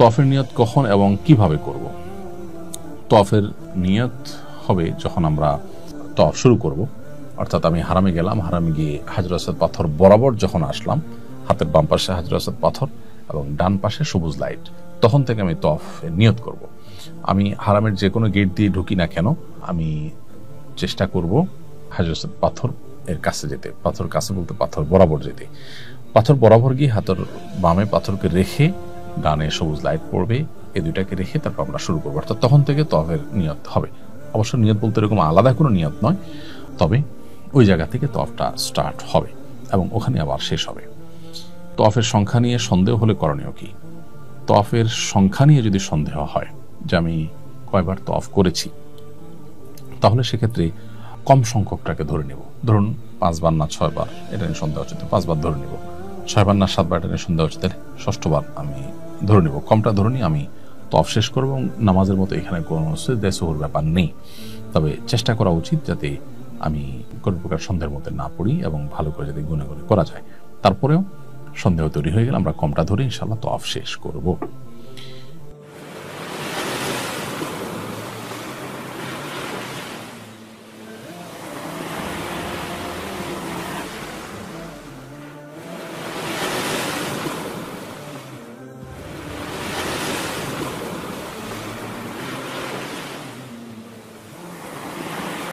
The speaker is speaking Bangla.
তওয়াফের নিয়ত কখন এবং কিভাবে করব? তওয়াফের নিয়ত হবে যখন আমরা তওয়াফ শুরু করব, অর্থাৎ আমি হারামে গেলাম, হারামে গিয়ে হাজরুল আসাদ পাথর বরাবর যখন আসলাম, হাতের বাম পাশে হাজরুল আসাদ পাথর এবং ডান পাশে সবুজ লাইট, তখন থেকে আমি তওয়াফের নিয়ত করব। আমি হারামের যে কোনো গেট দিয়ে ঢুকি না কেন, আমি চেষ্টা করব হাজরুল আসাদ পাথর এর কাছে যেতে। পাথর কাছে বলতে পাথর বরাবর যেতে। পাথর বরাবর গিয়ে হাতের বামে পাথরকে রেখে ডানে সবুজ লাইট পড়বে, এই দুইটাকে রেখে তারপর আমরা শুরু করবো। অর্থাৎ তখন থেকে তওয়াফের নিয়ত হবে। অবশ্য নিয়ত বলতে এরকম আলাদা কোনো নিয়ত নয়, তবে ওই জায়গা থেকে তওয়াফটা স্টার্ট হবে এবং ওখানে আবার শেষ হবে। তওয়াফের সংখ্যা নিয়ে সন্দেহ হলে করণীয় কি? তওয়াফের সংখ্যা নিয়ে যদি সন্দেহ হয় যে আমি কয়বার তওয়াফ করেছি, তাহলে সেক্ষেত্রে কম সংখ্যকটাকে ধরে নেব। ধরুন 5 বার না 6 বার, এটা নিয়ে সন্দেহ হচ্ছে, 5 বার ধরে নেব। 6 বার না 7 বার, এটা নিয়ে সন্দেহ হচ্ছে, তাহলে 6ষ্ঠ বার আমি ধরে নেব। কমটা ধরে নিয়ে আমি তওয়াফ শেষ করব এবং নামাজের মতো এখানে কোনো সিজদা সুহুর ব্যাপার নেই। তবে চেষ্টা করা উচিত যাতে আমি কোনো প্রকার সন্দেহের মধ্যে না পড়ি এবং ভালো করে যাতে গুনে গুনে করা যায়। তারপরেও সন্দেহ তৈরি হয়ে গেলে আমরা কমটা ধরে ইনশাআল্লাহ তওয়াফ শেষ করব।